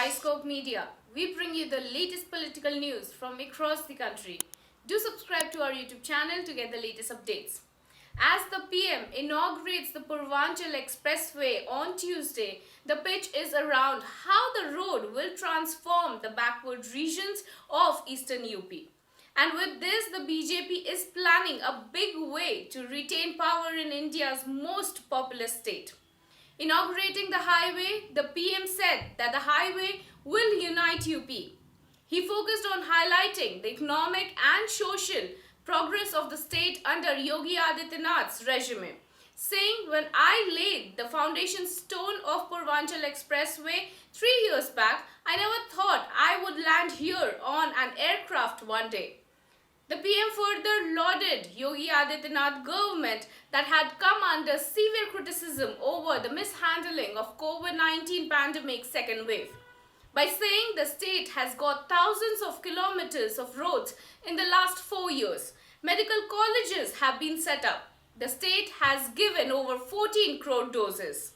iScopeMedia. We bring you the latest political news from across the country. Do subscribe to our YouTube channel to get the latest updates. As the PM inaugurates the Purvanchal Expressway on Tuesday, the pitch is around how the road will transform the backward regions of eastern UP. And with this, the BJP is planning a big way to retain power in India's most populous state. Inaugurating the highway, the PM said that the highway will unite UP. He focused on highlighting the economic and social progress of the state under Yogi Adityanath's regime, saying, "When I laid the foundation stone of Purvanchal Expressway 3 years back, I never thought I would land here on an aircraft one day." The PM further lauded Yogi Adityanath government that had come under severe criticism over the mishandling of COVID-19 pandemic second wave, by saying the state has got thousands of kilometers of roads in the last 4 years. Medical colleges have been set up. The state has given over 14 crore doses.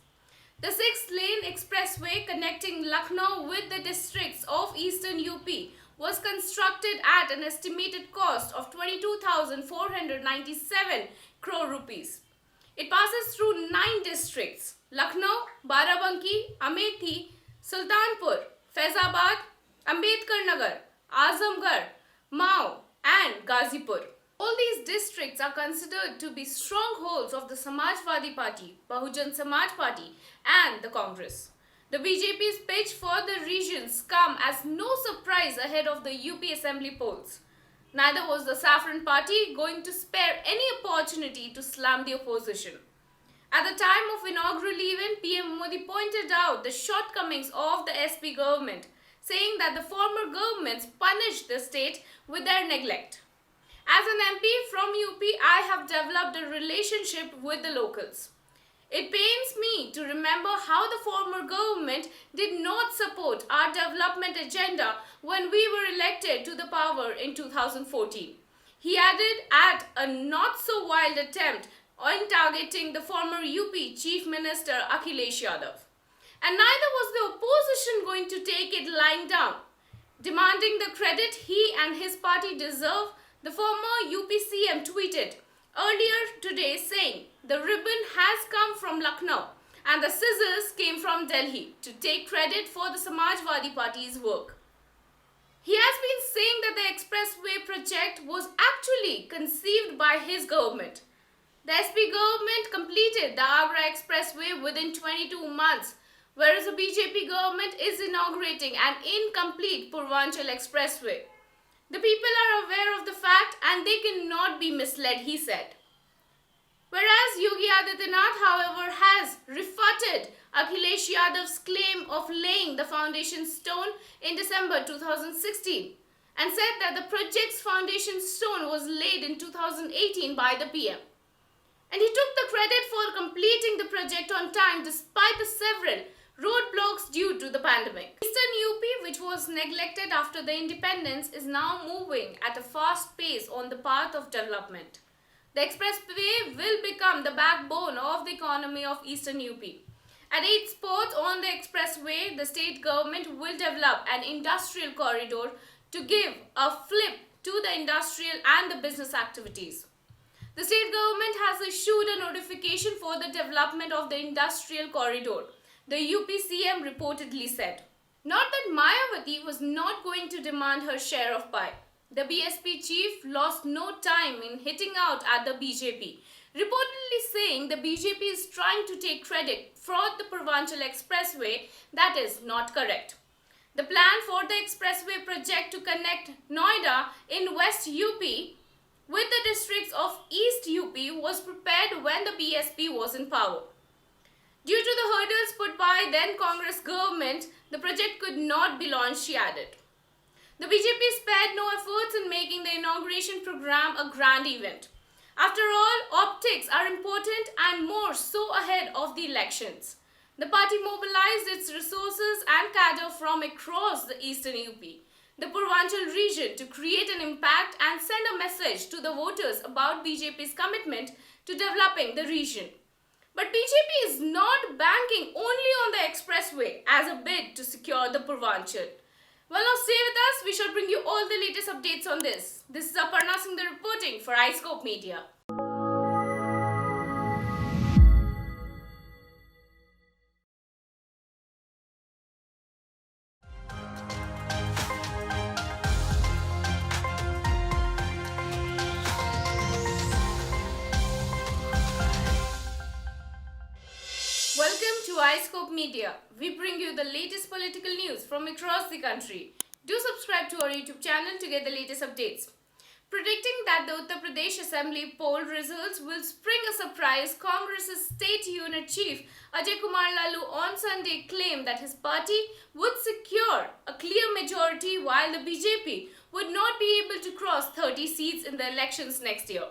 The 6-lane expressway connecting Lucknow with the districts of eastern UP was constructed at an estimated cost of 22,497 crore rupees. It passes through 9 districts: Lucknow, Barabanki, Amethi, Sultanpur, Faizabad, Ambedkar Nagar, Azamgarh, Mao and Ghazipur. All these districts are considered to be strongholds of the Samajwadi Party, Bahujan Samaj Party and the Congress. The BJP's pitch for the regions come as no surprise ahead of the UP Assembly polls. Neither was the Saffron Party going to spare any opportunity to slam the opposition. At the time of inaugural event, PM Modi pointed out the shortcomings of the SP government, saying that the former governments punished the state with their neglect. As an MP from UP, I have developed a relationship with the locals. It pains me to remember how the former government did not support our development agenda when we were elected to the power in 2014. He added, at a not so wild attempt on targeting the former UP Chief Minister Akhilesh Yadav. And neither was the opposition going to take it lying down. Demanding the credit he and his party deserve, the former UP CM tweeted earlier today saying, "The ribbon has come from Lucknow and the scissors came from Delhi," to take credit for the Samajwadi Party's work. He has been saying that the expressway project was actually conceived by his government. The SP government completed the Agra Expressway within 22 months, whereas the BJP government is inaugurating an incomplete Purvanchal Expressway. The people are aware of the fact and they cannot be misled, he said. Whereas Yogi Adityanath, however, has refuted Akhilesh Yadav's claim of laying the foundation stone in December 2016 and said that the project's foundation stone was laid in 2018 by the PM. And he took the credit for completing the project on time despite the several roadblocks due to the pandemic. Eastern UP, which was neglected after the independence, is now moving at a fast pace on the path of development. The expressway will become the backbone of the economy of eastern UP. At 8 spots on the expressway, the state government will develop an industrial corridor to give a flip to the industrial and the business activities. The state government has issued a notification for the development of the industrial corridor, the UP CM reportedly said. Not that Mayawati was not going to demand her share of pie. The BSP chief lost no time in hitting out at the BJP, reportedly saying the BJP is trying to take credit for the Purvanchal Expressway. That is not correct. The plan for the expressway project to connect Noida in West UP with the districts of East UP was prepared when the BSP was in power. Due to the hurdles put by then Congress government, the project could not be launched, she added. The BJP spared no efforts in making the inauguration program a grand event. After all, optics are important and more so ahead of the elections. The party mobilized its resources and cadre from across the eastern UP, the Purvanchal region, to create an impact and send a message to the voters about BJP's commitment to developing the region. But BJP is not banking only on the expressway as a bid to secure the Purvanchal. Well, now stay with us. We shall bring you all the latest updates on this. This is Aparna Singh reporting for iScopeMedia. Welcome to iScopeMedia. We bring you the latest political news from across the country. Do subscribe to our YouTube channel to get the latest updates. Predicting that the Uttar Pradesh Assembly poll results will spring a surprise, Congress's State Unit Chief Ajay Kumar Lalu on Sunday claimed that his party would secure a clear majority while the BJP would not be able to cross 30 seats in the elections next year.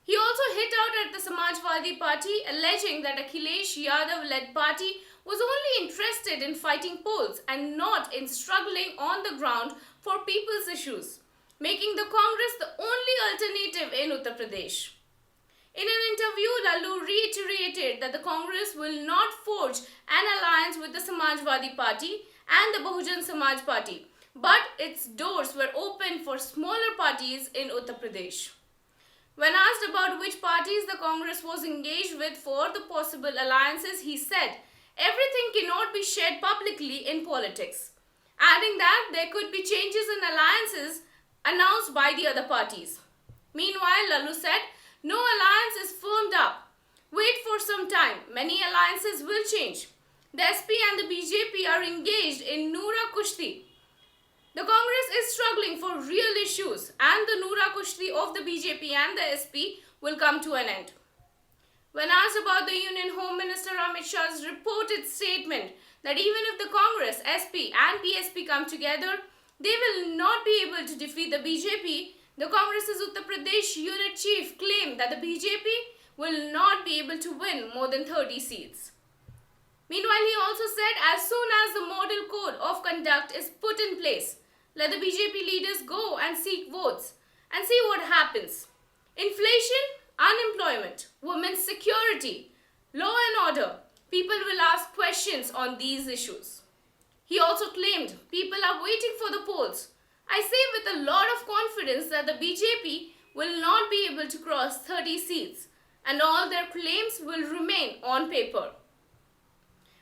He also hit out at the Samajwadi Party, alleging that Akhilesh Yadav-led party was only interested in fighting polls and not in struggling on the ground for people's issues, making the Congress the only alternative in Uttar Pradesh. In an interview, Lalu reiterated that the Congress will not forge an alliance with the Samajwadi Party and the Bahujan Samaj Party, but its doors were open for smaller parties in Uttar Pradesh. When asked about which parties the Congress was engaged with for the possible alliances, he said, "Everything cannot be shared publicly in politics," adding that there could be changes in alliances announced by the other parties. Meanwhile, Lalu said, "No alliance is firmed up. Wait for some time. Many alliances will change. The SP and the BJP are engaged in Noora Kushti. The Congress is struggling for real issues, and the Noora Kushti of the BJP and the SP will come to an end." When asked about the Union Home Minister Amit Shah's reported statement that even if the Congress, SP and PSP come together, they will not be able to defeat the BJP, the Congress's Uttar Pradesh unit chief claimed that the BJP will not be able to win more than 30 seats. Meanwhile, he also said as soon as the model code of conduct is put in place, let the BJP leaders go and seek votes and see what happens. Inflation, unemployment, women's security, law and order, people will ask questions on these issues. He also claimed people are waiting for the polls. I say with a lot of confidence that the BJP will not be able to cross 30 seats and all their claims will remain on paper.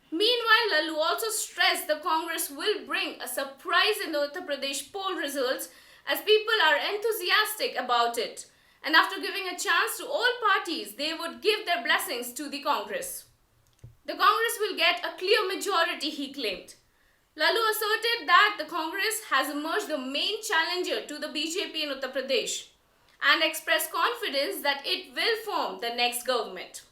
Meanwhile, Lalu also stressed the Congress will bring a surprise in the Uttar Pradesh poll results as people are enthusiastic about it. And after giving a chance to all parties, they would give their blessings to the Congress. The Congress will get a clear majority, he claimed. Lalu asserted that the Congress has emerged the main challenger to the BJP in Uttar Pradesh and expressed confidence that it will form the next government.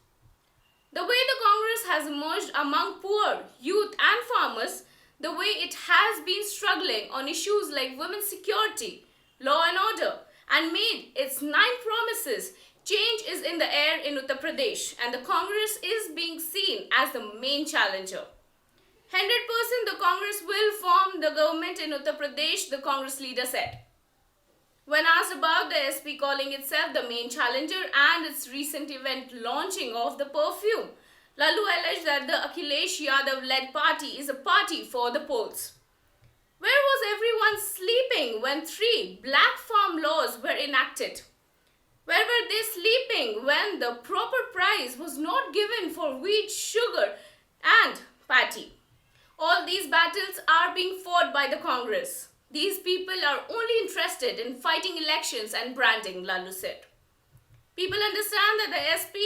The way the Congress has emerged among poor, youth and farmers, the way it has been struggling on issues like women's security, law and order, and made its 9 promises, change is in the air in Uttar Pradesh and the Congress is being seen as the main challenger. 100% the Congress will form the government in Uttar Pradesh, the Congress leader said. When asked about the SP calling itself the main challenger and its recent event launching of the perfume, Lalu alleged that the Akhilesh Yadav-led party is a party for the polls. Where was everyone sleeping when 3 black farm laws were enacted? Where were they sleeping when the proper price was not given for wheat, sugar and paddy? All these battles are being fought by the Congress. These people are only interested in fighting elections and branding, Lalu said. People understand that the SP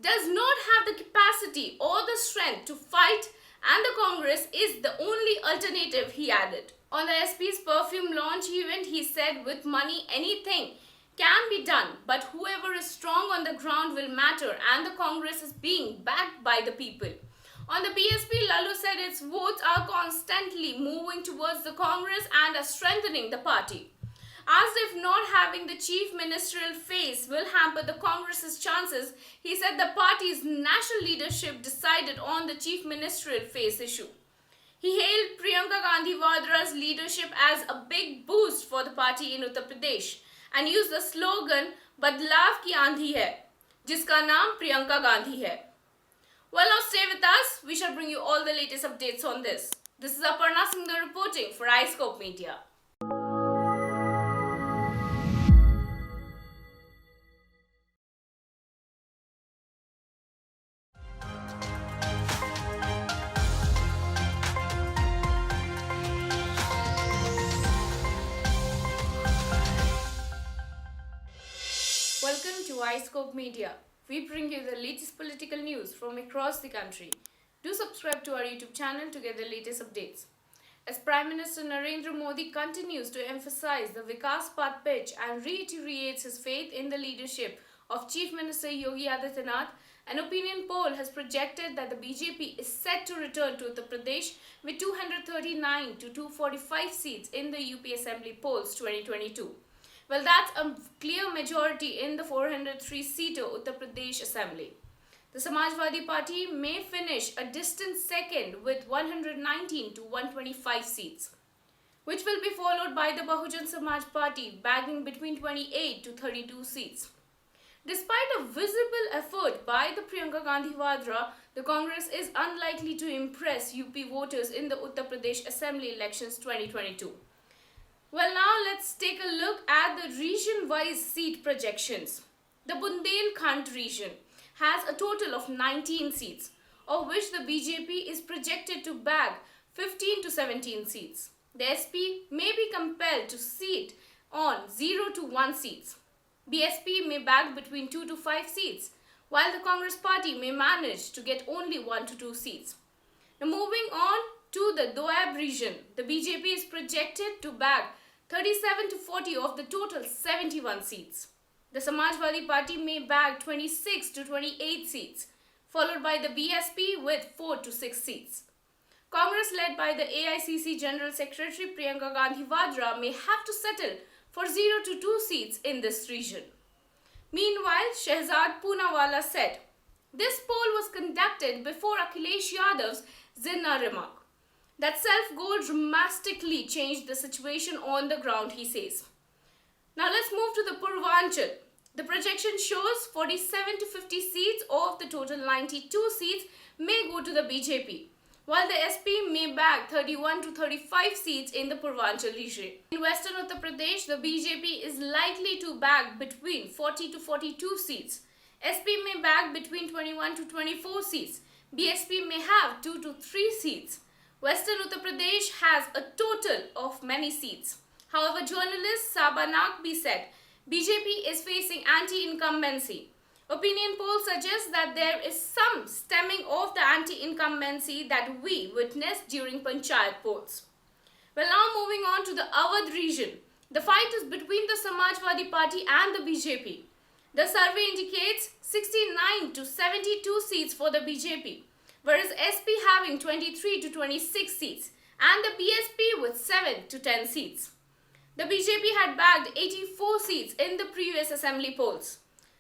does not have the capacity or the strength to fight and the Congress is the only alternative, he added. On the SP's perfume launch event, he said with money anything can be done, but whoever is strong on the ground will matter and the Congress is being backed by the people. On the BSP, Lalu said its votes are constantly moving towards the Congress and are strengthening the party. Asked if not having the chief ministerial face will hamper the Congress's chances, he said the party's national leadership decided on the chief ministerial face issue. He hailed Priyanka Gandhi Vadra's leadership as a big boost for the party in Uttar Pradesh and used the slogan "बदलाव की आंधी है, जिसका नाम Priyanka Gandhi है." Well, now stay with us. We shall bring you all the latest updates on this. This is Aparna Singh reporting for iScopeMedia. Welcome to iScopeMedia. We bring you the latest political news from across the country. Do subscribe to our YouTube channel to get the latest updates. As Prime Minister Narendra Modi continues to emphasize the Vikas Path pitch and reiterates his faith in the leadership of Chief Minister Yogi Adityanath, an opinion poll has projected that the BJP is set to return to Uttar Pradesh with 239 to 245 seats in the UP Assembly polls 2022. Well, that's a clear majority in the 403-seater Uttar Pradesh Assembly. The Samajwadi Party may finish a distant second with 119 to 125 seats, which will be followed by the Bahujan Samaj Party bagging between 28 to 32 seats. Despite a visible effort by the Priyanka Gandhi Vadra, the Congress is unlikely to impress UP voters in the Uttar Pradesh Assembly elections 2022. Well, now let's take a look at the region-wise seat projections. The Bundelkhand region has a total of 19 seats, of which the BJP is projected to bag 15 to 17 seats. The SP may be compelled to seat on 0 to 1 seats. BSP may bag between 2 to 5 seats, while the Congress party may manage to get only 1 to 2 seats. Now moving on to the Doab region, the BJP is projected to bag 37 to 40 of the total 71 seats. The Samajwadi Party may bag 26 to 28 seats, followed by the BSP with 4 to 6 seats. Congress, led by the AICC General Secretary Priyanka Gandhi Vadra, may have to settle for 0 to 2 seats in this region. Meanwhile, Shehzad Poonawalla said, "This poll was conducted before Akhilesh Yadav's Zinna remark. That self-goal dramatically changed the situation on the ground," he says. Now let's move to the Purvanchal. The projection shows 47 to 50 seats of the total 92 seats may go to the BJP, while the SP may bag 31 to 35 seats in the Purvanchal region. In Western Uttar Pradesh, the BJP is likely to bag between 40 to 42 seats. SP may bag between 21 to 24 seats. BSP may have 2 to 3 seats. Western Uttar Pradesh has a total of many seats. However, journalist Saba Naqvi said BJP is facing anti-incumbency. Opinion polls suggest that there is some stemming of the anti-incumbency that we witnessed during Panchayat polls. Well, now moving on to the Awadh region. The fight is between the Samajwadi Party and the BJP. The survey indicates 69 to 72 seats for the BJP, whereas SP having 23 to 26 seats and the BSP with 7 to 10 seats. The BJP had bagged 84 seats in the previous assembly polls.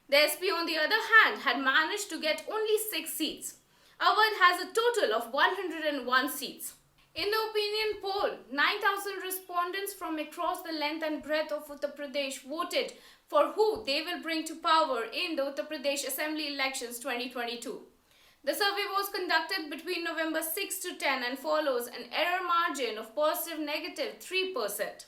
The SP, on the other hand, had managed to get only 6 seats. Awadh has a total of 101 seats. In the opinion poll, 9,000 respondents from across the length and breadth of Uttar Pradesh voted for who they will bring to power in the Uttar Pradesh Assembly elections 2022. The survey was conducted between November 6 to 10 and follows an error margin of +3%.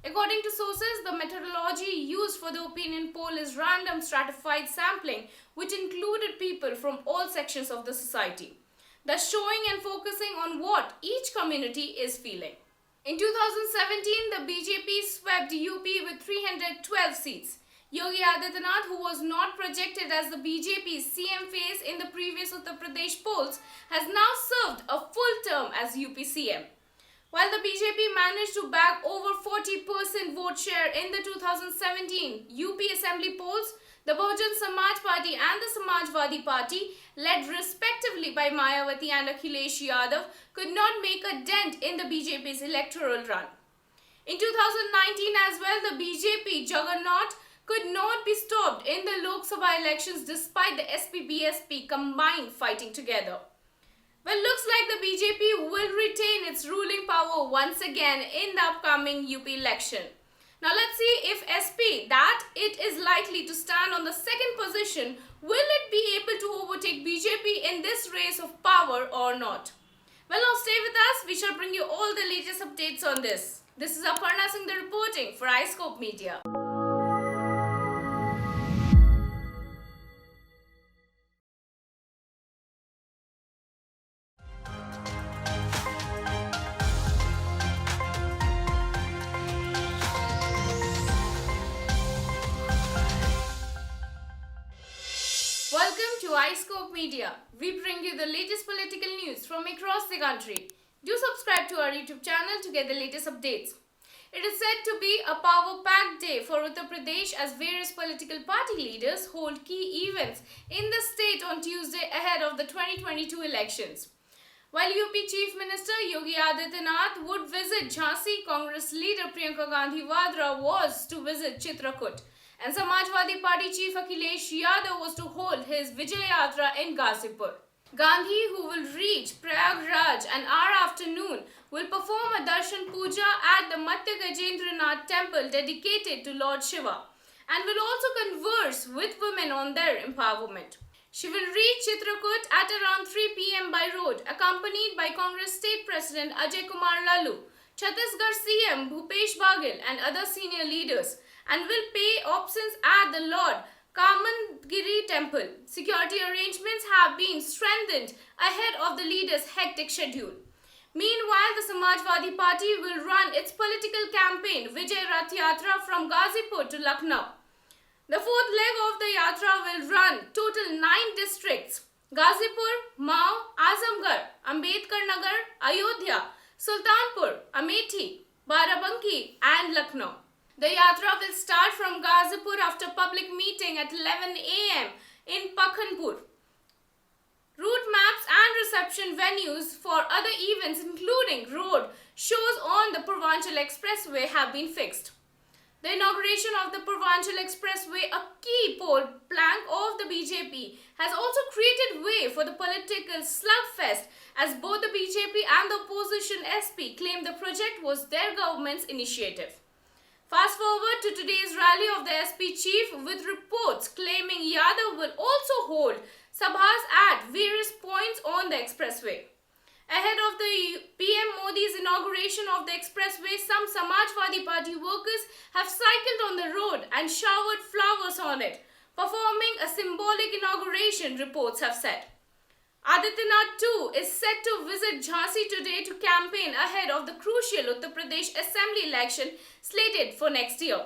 According to sources, the methodology used for the opinion poll is random stratified sampling, which included people from all sections of the society, thus showing and focusing on what each community is feeling. In 2017, the BJP swept UP with 312 seats. Yogi Adityanath, who was not projected as the BJP's CM face in the previous Uttar Pradesh polls, has now served a full term as UP CM. While the BJP managed to bag over 40% vote share in the 2017 UP Assembly polls, the Bahujan Samaj Party and the Samajwadi Party, led respectively by Mayawati and Akhilesh Yadav, could not make a dent in the BJP's electoral run. In 2019 as well, the BJP juggernaut could not be stopped in the Lok Sabha elections despite the SP-BSP combined fighting together. Well, looks like the BJP will retain its ruling power once again in the upcoming UP election. Now let's see if SP that it is likely to stand on the second position, will it be able to overtake BJP in this race of power or not? Well, now stay with us. We shall bring you all the latest updates on this. This is Aparna Singh reporting for iScopeMedia. Welcome to iScopeMedia. We bring you the latest political news from across the country. Do subscribe to our YouTube channel to get the latest updates. It is said to be a power-packed day for Uttar Pradesh as various political party leaders hold key events in the state on Tuesday ahead of the 2022 elections. While UP Chief Minister Yogi Adityanath would visit Jhansi, Congress leader Priyanka Gandhi Vadra was to visit Chitrakoot, and Samajwadi Party Chief Akhilesh Yadav was to hold his Vijay Yatra in Ghazipur. Gandhi, who will reach Prayagraj an hour afternoon, will perform a darshan puja at the Matsya Gajendranath temple dedicated to Lord Shiva and will also converse with women on their empowerment. She will reach Chitrakoot at around 3 p.m. by road, accompanied by Congress State President Ajay Kumar Lalu, Chhattisgarh CM Bhupesh Baghel and other senior leaders, and will pay obeisance at the Lord Kamangiri temple. Security arrangements have been strengthened ahead of the leaders' hectic schedule. Meanwhile, the Samajwadi Party will run its political campaign Vijay Rath Yatra from Ghazipur to Lucknow. The fourth leg of the yatra will run total 9 districts: Ghazipur, Mao, Azamgarh, Ambedkar Nagar, Ayodhya, Sultanpur, Amethi, Barabanki and Lucknow. The yatra will start from Ghazipur after public meeting at 11 a.m. in Pakhanpur. Route maps and reception venues for other events including road shows on the Purvanchal Expressway have been fixed. The inauguration of the Purvanchal Expressway, a key pole plank of the BJP, has also created way for the political slugfest as both the BJP and the opposition SP claim the project was their government's initiative. Fast forward to today's rally of the SP chief with reports claiming Yadav will also hold sabhas at various points on the expressway. Ahead of the PM Modi's inauguration of the expressway, some Samajwadi Party workers have cycled on the road and showered flowers on it, performing a symbolic inauguration, reports have said. Adityanath too is set to visit Jhansi today to campaign ahead of the crucial Uttar Pradesh Assembly election slated for next year.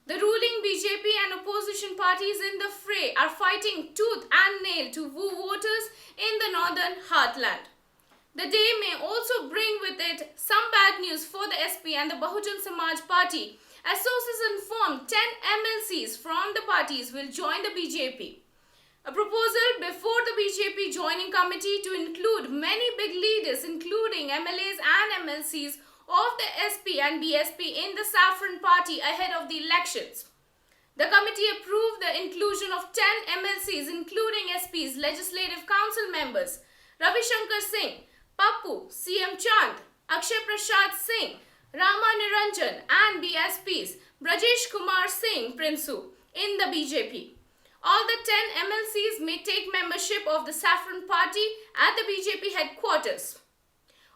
The ruling BJP and opposition parties in the fray are fighting tooth and nail to woo voters in the northern heartland. The day may also bring with it some bad news for the SP and the Bahujan Samaj Party, as sources inform 10 MLCs from the parties will join the BJP. A proposal before the BJP joining committee to include many big leaders including MLAs and MLCs of the SP and BSP in the Saffron Party ahead of the elections. The committee approved the inclusion of 10 MLCs including SP's Legislative Council members Ravi Shankar Singh, Pappu, CM Chand, Akshay Prasad Singh, Rama Niranjan and BSP's Brajesh Kumar Singh Prinsu in the BJP. All the 10 MLCs may take membership of the Saffron Party at the BJP headquarters.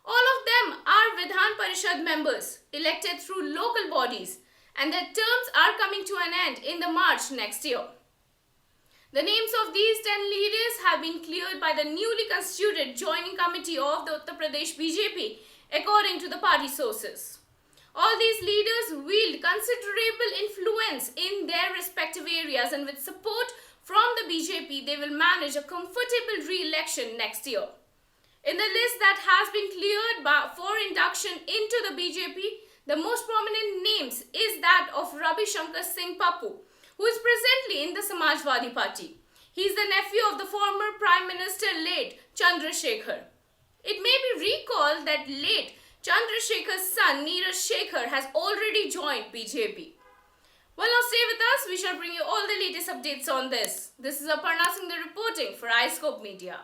All of them are Vidhan Parishad members elected through local bodies, and their terms are coming to an end in the March next year. The names of these 10 leaders have been cleared by the newly constituted joining committee of the Uttar Pradesh BJP, according to the party sources. All these leaders wield considerable influence in their respective areas, and with support from the BJP, they will manage a comfortable re-election next year. In the list that has been cleared for induction into the BJP, the most prominent names is that of Ravi Shankar Singh Pappu, who is presently in the Samajwadi Party. He is the nephew of the former Prime Minister late Chandrasekhar. It may be recalled that late Chandrasekhar's son Neeraj Shekhar has already joined BJP. Well, now stay with us. We shall bring you all the latest updates on this. This is Aparna Singh reporting for iScopeMedia.